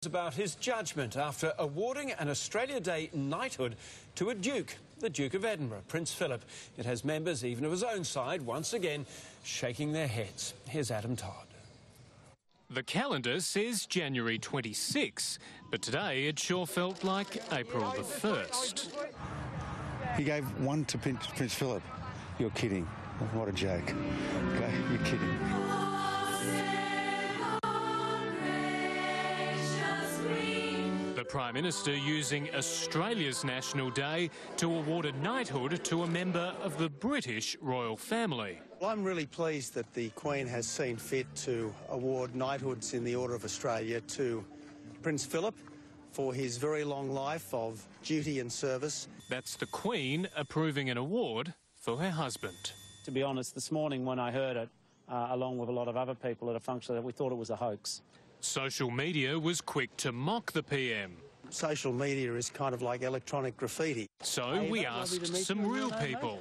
About his judgment after awarding an Australia Day knighthood to a Duke, the Duke of Edinburgh, Prince Philip. It has members even of his own side once again shaking their heads. Here's Adam Todd. The calendar says January 26, but today it sure felt like April the 1st. He gave one to Prince Philip. You're kidding. What a joke. Okay, you're kidding. The Prime Minister using Australia's National Day to award a knighthood to a member of the British royal family. Well, I'm really pleased that the Queen has seen fit to award knighthoods in the Order of Australia to Prince Philip for his very long life of duty and service. That's the Queen approving an award for her husband. To be honest, this morning when I heard it, along with a lot of other people at a function, we thought it was a hoax. Social media was quick to mock the PM. Social media is kind of like electronic graffiti. So we asked some real people.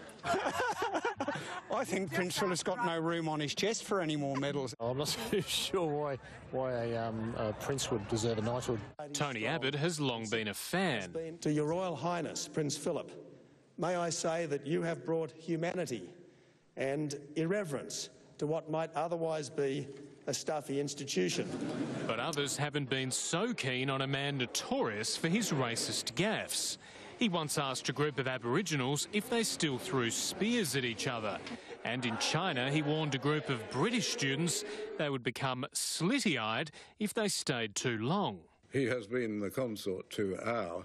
I think Prince Philip's got no room on his chest for any more medals. I'm not so sure why a prince would deserve a knighthood. Tony Abbott has long been a fan. To Your Royal Highness, Prince Philip, may I say that you have brought humanity and irreverence to what might otherwise be a stuffy institution. But others haven't been so keen on a man notorious for his racist gaffes. He once asked a group of Aboriginals if they still threw spears at each other. And in China, he warned a group of British students they would become slitty-eyed if they stayed too long. He has been the consort to our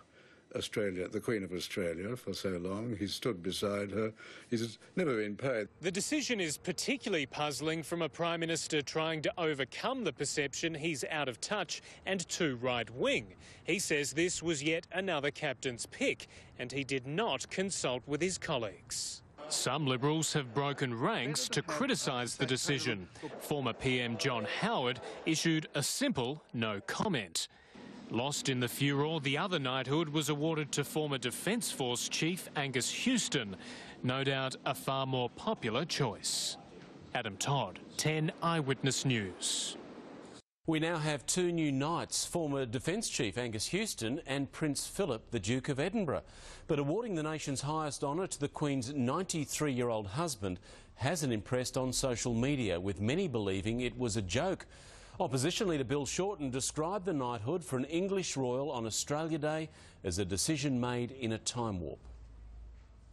Australia, the Queen of Australia, for so long. He's stood beside her. He's never been paid. The decision is particularly puzzling from a Prime Minister trying to overcome the perception he's out of touch and too right-wing. He says this was yet another captain's pick, and he did not consult with his colleagues. Some Liberals have broken ranks to criticise the decision. Former PM John Howard issued a simple no comment. Lost in the furore, the other knighthood was awarded to former Defence Force Chief Angus Houston. No doubt a far more popular choice. Adam Todd, 10 Eyewitness News. We now have two new knights, former Defence Chief Angus Houston and Prince Philip, the Duke of Edinburgh. But awarding the nation's highest honour to the Queen's 93-year-old husband hasn't impressed on social media, with many believing it was a joke. Opposition leader Bill Shorten described the knighthood for an English royal on Australia Day as a decision made in a time warp.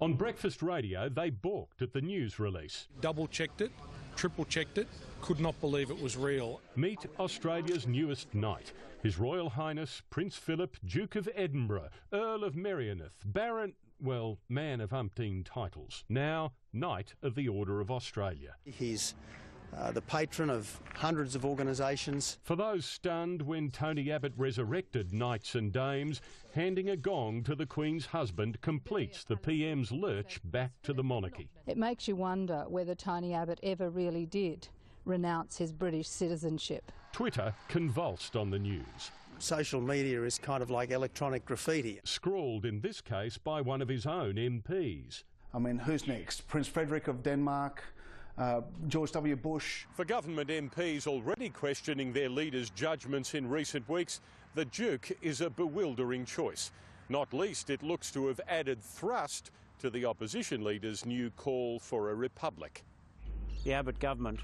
On breakfast radio, they balked at the news release. Double-checked it, triple-checked it, could not believe it was real. Meet Australia's newest knight, His Royal Highness Prince Philip, Duke of Edinburgh, Earl of Merioneth, Baron, well, man of umpteen titles, now Knight of the Order of Australia. He's the patron of hundreds of organisations. For those stunned when Tony Abbott resurrected knights and dames, handing a gong to the Queen's husband completes the PM's lurch back to the monarchy. It makes you wonder whether Tony Abbott ever really did renounce his British citizenship. Twitter convulsed on the news. Social media is kind of like electronic graffiti. Scrawled in this case by one of his own MPs. I mean, who's next? Prince Frederick of Denmark? George W. Bush. For government MPs already questioning their leaders' judgments in recent weeks, the Duke is a bewildering choice. Not least, it looks to have added thrust to the opposition leader's new call for a republic. The Abbott government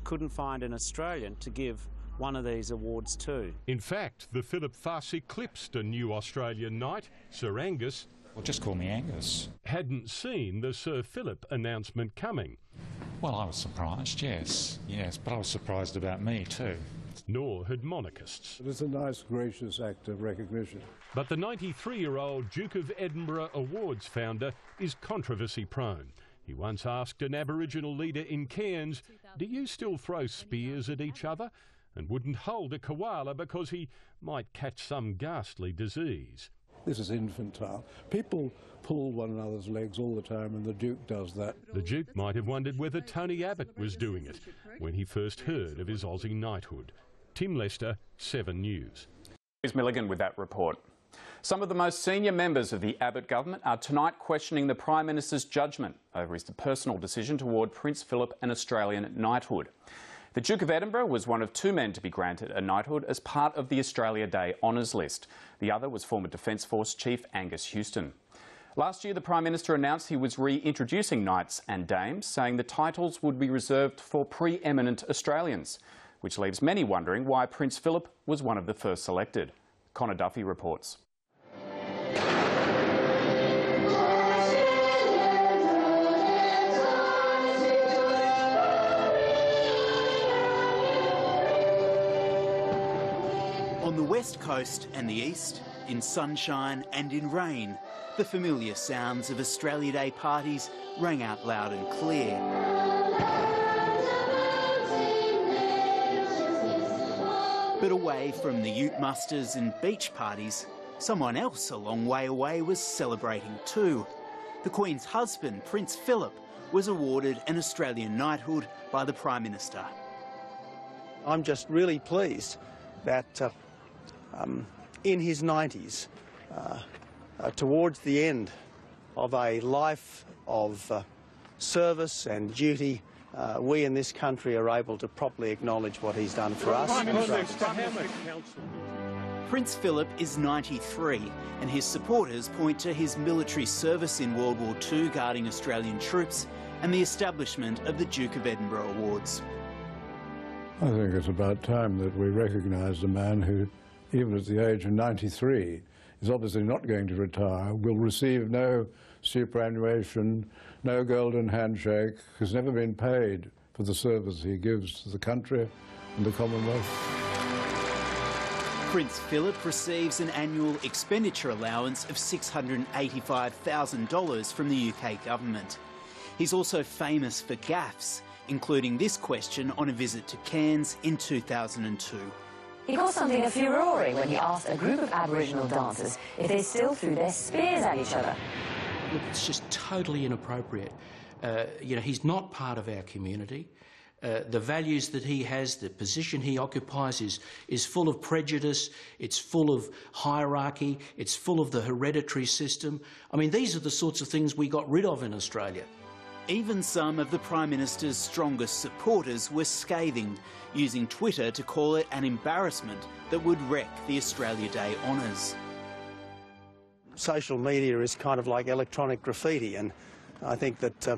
couldn't find an Australian to give one of these awards to. In fact, the Philip fuss eclipsed a new Australian knight, Sir Angus. Well, just call me Angus. Hadn't seen the Sir Philip announcement coming. Well, I was surprised, yes, but I was surprised about me too. Nor had monarchists. It's a nice, gracious act of recognition. But the 93-year-old Duke of Edinburgh Awards founder is controversy-prone. He once asked an Aboriginal leader in Cairns, "Do you still throw spears at each other?" and wouldn't hold a koala because he might catch some ghastly disease. This is infantile. People pull one another's legs all the time, and the Duke does that. The Duke might have wondered whether Tony Abbott was doing it when he first heard of his Aussie knighthood. Tim Lester, 7 News. Here's Milligan with that report. Some of the most senior members of the Abbott government are tonight questioning the Prime Minister's judgment over his personal decision to award Prince Philip an Australian knighthood. The Duke of Edinburgh was one of 2 men to be granted a knighthood as part of the Australia Day honours list. The other was former Defence Force Chief Angus Houston. Last year, the Prime Minister announced he was reintroducing knights and dames, saying the titles would be reserved for pre-eminent Australians, which leaves many wondering why Prince Philip was one of the first selected. Connor Duffy reports. On the west coast and the east, in sunshine and in rain, the familiar sounds of Australia Day parties rang out loud and clear. But away from the ute musters and beach parties, someone else a long way away was celebrating too. The Queen's husband, Prince Philip, was awarded an Australian knighthood by the Prime Minister. I'm just really pleased that in his 90s, towards the end of a life of service and duty, we in this country are able to properly acknowledge what he's done for us. Prince Philip is 93 and his supporters point to his military service in World War II guarding Australian troops and the establishment of the Duke of Edinburgh Awards. I think it's about time that we recognise a man who, even at the age of 93, is obviously not going to retire, will receive no superannuation, no golden handshake, has never been paid for the service he gives to the country and the Commonwealth. Prince Philip receives an annual expenditure allowance of $685,000 from the UK government. He's also famous for gaffes, including this question on a visit to Cairns in 2002. He caused something of furore when he asked a group of Aboriginal dancers if they still threw their spears at each other. Look, it's just totally inappropriate. You know, he's not part of our community. The values that he has, the position he occupies is full of prejudice, it's full of hierarchy, it's full of the hereditary system. I mean, these are the sorts of things we got rid of in Australia. Even some of the Prime Minister's strongest supporters were scathing, using Twitter to call it an embarrassment that would wreck the Australia Day honours. Social media is kind of like electronic graffiti, and I think that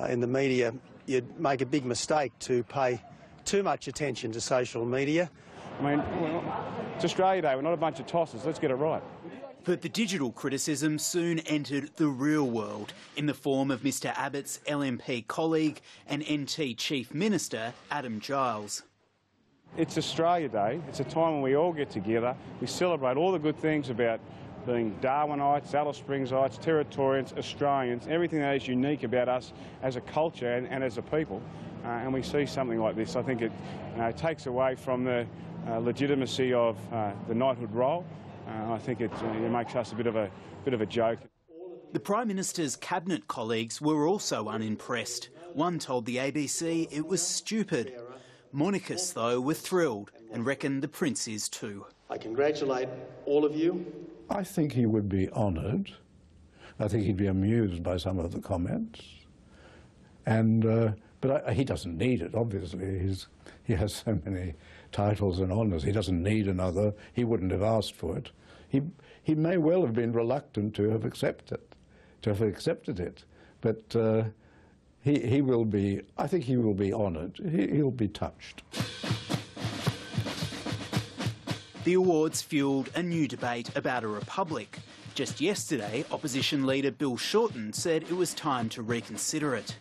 in the media you'd make a big mistake to pay too much attention to social media. I mean, it's Australia Day, we're not a bunch of tossers, let's get it right. But the digital criticism soon entered the real world in the form of Mr Abbott's LNP colleague and NT Chief Minister Adam Giles. It's Australia Day, it's a time when we all get together, we celebrate all the good things about being Darwinites, Alice Springsites, Territorians, Australians, everything that is unique about us as a culture and as a people. And we see something like this. I think it takes away from the legitimacy of the knighthood role. I think it makes us a bit of a joke. The Prime Minister's cabinet colleagues were also unimpressed. One told the ABC it was stupid. Monarchists, though, were thrilled and reckon the Prince is too. I congratulate all of you. I think he would be honoured. I think he'd be amused by some of the comments. But he doesn't need it, obviously. He has so many titles and honours. He doesn't need another. He wouldn't have asked for it. He may well have been reluctant to have accepted it. But he will be, I think he will be honoured. He'll be touched. The awards fuelled a new debate about a republic. Just yesterday, opposition leader Bill Shorten said it was time to reconsider it.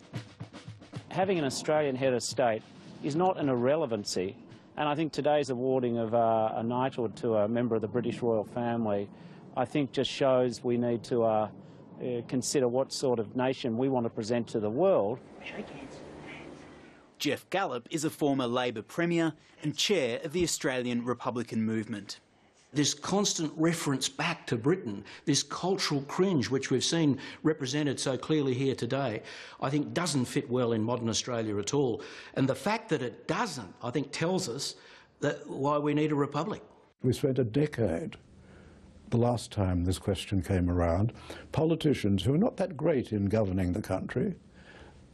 Having an Australian head of state is not an irrelevancy, and I think today's awarding of a knighthood to a member of the British royal family, I think just shows we need to consider what sort of nation we want to present to the world. Jeff Gallop is a former Labor Premier and chair of the Australian Republican movement. This constant reference back to Britain, this cultural cringe which we've seen represented so clearly here today, I think doesn't fit well in modern Australia at all. And the fact that it doesn't, I think, tells us that why we need a republic. We spent a decade, the last time this question came around, politicians who are not that great in governing the country,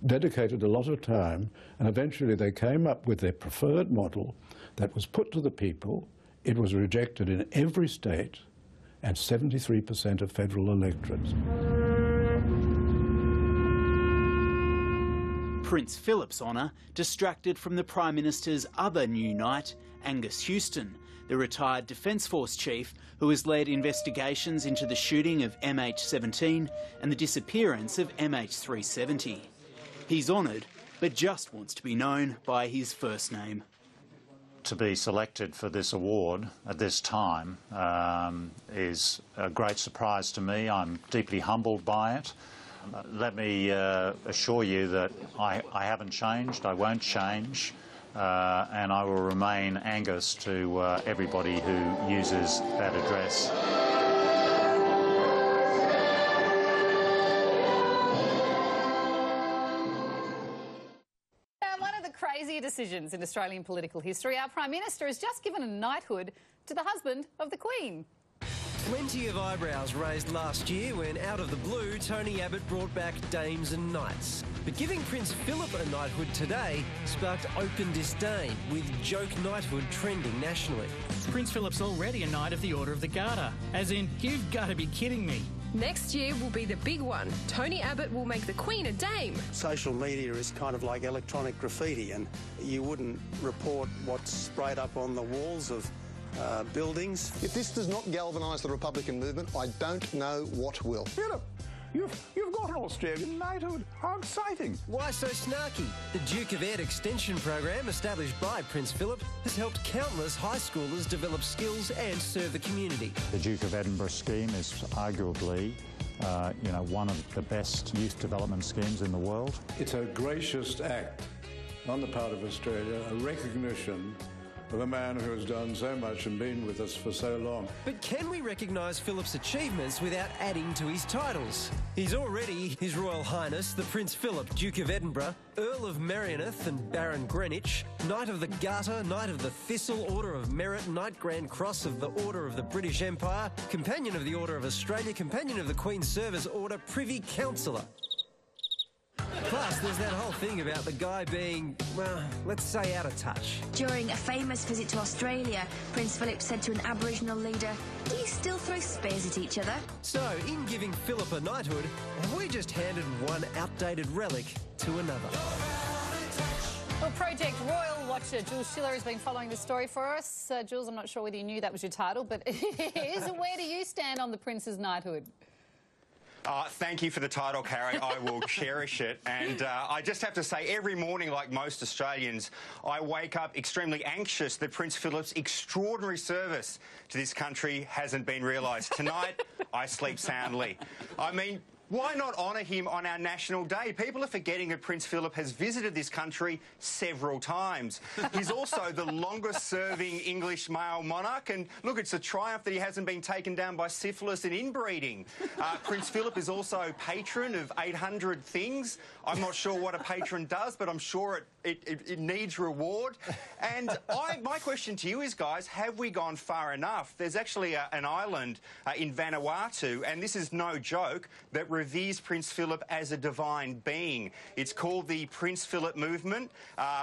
dedicated a lot of time, and eventually they came up with their preferred model that was put to the people. It was rejected in every state and 73% of federal electorates. Prince Philip's honour distracted from the Prime Minister's other new knight, Angus Houston, the retired Defence Force chief who has led investigations into the shooting of MH17 and the disappearance of MH370. He's honoured, but just wants to be known by his first name. To be selected for this award at this time is a great surprise to me. I'm deeply humbled by it. Let me assure you that I haven't changed, I won't change, and I will remain Angus to everybody who uses that address. One of the crazier decisions in Australian political history, our Prime Minister has just given a knighthood to the husband of the Queen. Plenty of eyebrows raised last year when, out of the blue, Tony Abbott brought back dames and knights. But giving Prince Philip a knighthood today sparked open disdain, with joke knighthood trending nationally. Prince Philip's already a Knight of the Order of the Garter. As in, you've got to be kidding me. Next year will be the big one. Tony Abbott will make the Queen a dame. Social media is kind of like electronic graffiti, and you wouldn't report what's sprayed up on the walls of buildings. If this does not galvanise the Republican movement, I don't know what will. Philip, you've got an Australian knighthood. How exciting. Why so snarky? The Duke of Ed extension program established by Prince Philip has helped countless high schoolers develop skills and serve the community. The Duke of Edinburgh scheme is arguably one of the best youth development schemes in the world. It's a gracious act on the part of Australia, a recognition of a man who has done so much and been with us for so long. But can we recognise Philip's achievements without adding to his titles? He's already His Royal Highness the Prince Philip, Duke of Edinburgh, Earl of Merioneth and Baron Greenwich, Knight of the Garter, Knight of the Thistle, Order of Merit, Knight Grand Cross of the Order of the British Empire, Companion of the Order of Australia, Companion of the Queen's Service Order, Privy Councillor. Plus, there's that whole thing about the guy being, well, let's say out of touch. During a famous visit to Australia, Prince Philip said to an Aboriginal leader, "Do you still throw spears at each other?" So, in giving Philip a knighthood, have we just handed one outdated relic to another? Well, Project Royal watcher Jules Schiller has been following the story for us. Jules, I'm not sure whether you knew that was your title, but it is. Where do you stand on the Prince's knighthood? Thank you for the title, Carrie. I will cherish it. And I just have to say, every morning, like most Australians, I wake up extremely anxious that Prince Philip's extraordinary service to this country hasn't been realised. Tonight, I sleep soundly. I mean, why not honour him on our National Day? People are forgetting that Prince Philip has visited this country several times. He's also the longest-serving English male monarch, and look, it's a triumph that he hasn't been taken down by syphilis and inbreeding. Prince Philip is also patron of 800 things. I'm not sure what a patron does, but I'm sure it needs reward. And my question to you is, guys, have we gone far enough? There's actually an island in Vanuatu, and this is no joke, that reveres Prince Philip as a divine being. It's called the Prince Philip movement.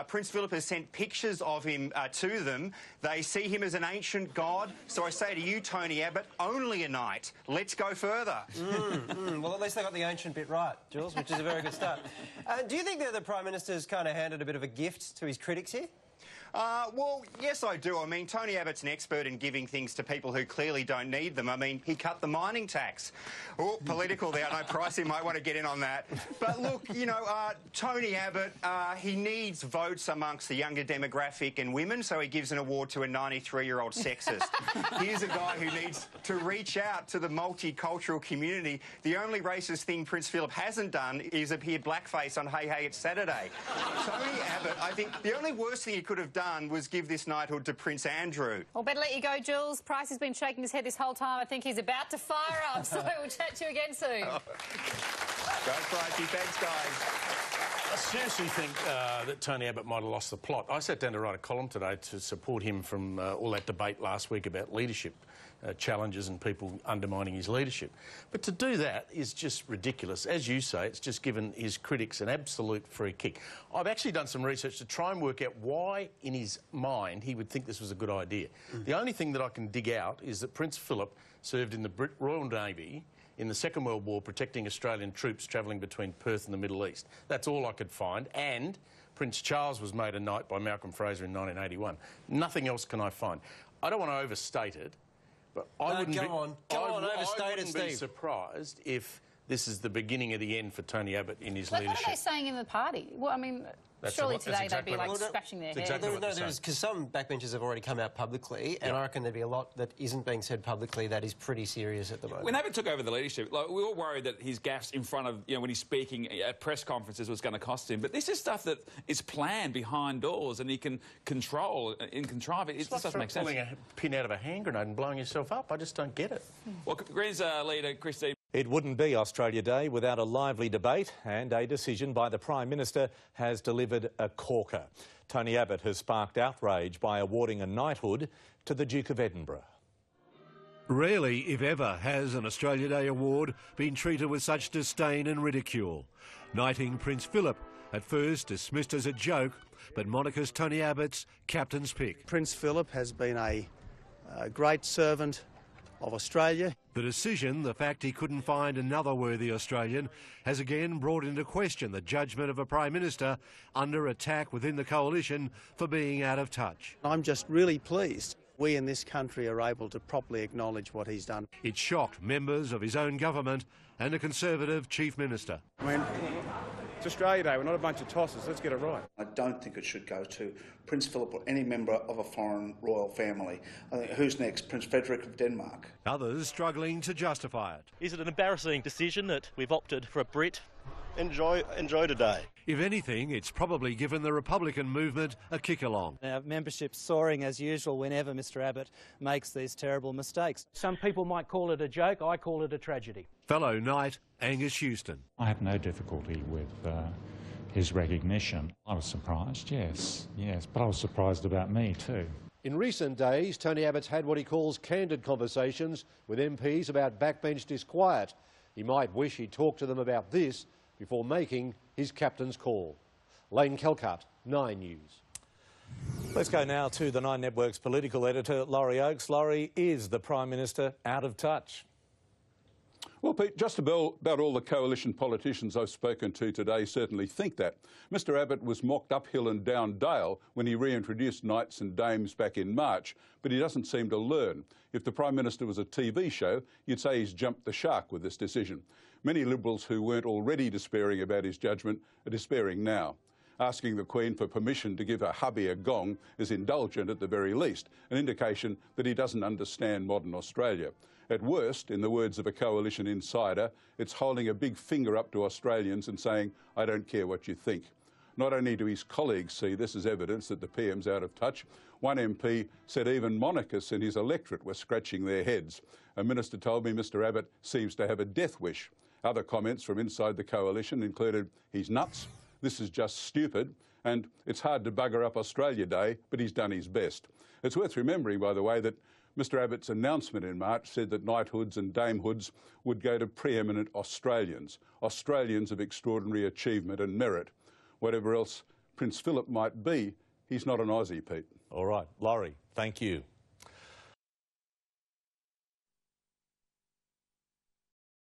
Prince Philip has sent pictures of him to them. They see him as an ancient god. So I say to you, Tony Abbott, only a knight. Let's go further. Well, at least they got the ancient bit right, Jules, which is a very good start. Do you think that the Prime Minister's kind of handed a bit of a gift to his critics here? Well, yes, I do. I mean, Tony Abbott's an expert in giving things to people who clearly don't need them. I mean, he cut the mining tax. Oh, political there. I know Pricey might want to get in on that. But look, you know, Tony Abbott, he needs votes amongst the younger demographic and women, so he gives an award to a 93-year-old sexist. Here's a guy who needs to reach out to the multicultural community. The only racist thing Prince Philip hasn't done is appear blackface on Hey Hey It's Saturday. Tony Abbott, I think the only worst thing he could have done was give this knighthood to Prince Andrew. Well, better let you go, Jules. Price has been shaking his head this whole time. I think he's about to fire up, so we'll chat to you again soon. Go Pricey. Thanks, guys. I seriously think that Tony Abbott might have lost the plot. I sat down to write a column today to support him from all that debate last week about leadership challenges and people undermining his leadership. But to do that is just ridiculous. As you say, it's just given his critics an absolute free kick. I've actually done some research to try and work out why, in his mind, he would think this was a good idea. The only thing that I can dig out is that Prince Philip served in the Royal Navy in the Second World War protecting Australian troops travelling between Perth and the Middle East. That's all I could find. And Prince Charles was made a knight by Malcolm Fraser in 1981. Nothing else can I find. I don't want to overstate it, but I wouldn't be surprised if this is the beginning of the end for Tony Abbott in his leadership. What are they saying in the party? Well, I mean, surely today they'd be like scratching their heads. Because some backbenchers have already come out publicly, and I reckon there'd be a lot that isn't being said publicly that is pretty serious at the moment. When Abbott took over the leadership, like, we were worried that his gaffes in front of, when he's speaking at press conferences was going to cost him. But this is stuff that is planned behind doors and he can control and contrive it. It just doesn't make sense. Pulling a pin out of a hand grenade and blowing yourself up. I just don't get it. Well, Greens leader Christine. It wouldn't be Australia Day without a lively debate, and a decision by the Prime Minister has delivered a corker. Tony Abbott has sparked outrage by awarding a knighthood to the Duke of Edinburgh. Rarely, if ever, has an Australia Day award been treated with such disdain and ridicule. Knighting Prince Philip, at first dismissed as a joke, but monarchist Tony Abbott's captain's pick. Prince Philip has been a great servant of Australia. The decision, the fact he couldn't find another worthy Australian, has again brought into question the judgment of a Prime Minister under attack within the coalition for being out of touch. I'm just really pleased we in this country are able to properly acknowledge what he's done. It shocked members of his own government and a Conservative Chief Minister. It's Australia Day, we're not a bunch of tossers, let's get it right. I don't think it should go to Prince Philip or any member of a foreign royal family. I think, who's next? Prince Frederick of Denmark. Others struggling to justify it. Is it an embarrassing decision that we've opted for a Brit? Enjoy today. If anything, it's probably given the Republican movement a kick along. Our membership's soaring as usual whenever Mr Abbott makes these terrible mistakes. Some people might call it a joke, I call it a tragedy. Fellow Knight Angus Houston. I have no difficulty with his recognition. I was surprised, yes, but I was surprised about me too. In recent days, Tony Abbott's had what he calls candid conversations with MPs about backbench disquiet. He might wish he'd talked to them about this before making his captain's call. Lane Calcutt, 9 News. Let's go now to the Nine Network's political editor, Laurie Oakes. Laurie, is the Prime Minister out of touch? Well, Pete, just about all the coalition politicians I've spoken to today certainly think that. Mr Abbott was mocked uphill and down dale when he reintroduced knights and dames back in March, but he doesn't seem to learn. If the Prime Minister was a TV show, you'd say he's jumped the shark with this decision. Many Liberals who weren't already despairing about his judgment are despairing now. Asking the Queen for permission to give her hubby a gong is indulgent at the very least, an indication that he doesn't understand modern Australia. At worst, in the words of a coalition insider, it's holding a big finger up to Australians and saying, I don't care what you think. Not only do his colleagues see this as evidence that the PM's out of touch, one MP said even monarchists in his electorate were scratching their heads. A minister told me Mr Abbott seems to have a death wish. Other comments from inside the coalition included, he's nuts, this is just stupid, and it's hard to bugger up Australia Day, but he's done his best. It's worth remembering, by the way, that Mr Abbott's announcement in March said that knighthoods and damehoods would go to preeminent Australians, Australians of extraordinary achievement and merit. Whatever else Prince Philip might be, he's not an Aussie, Pete. All right, Laurie, thank you.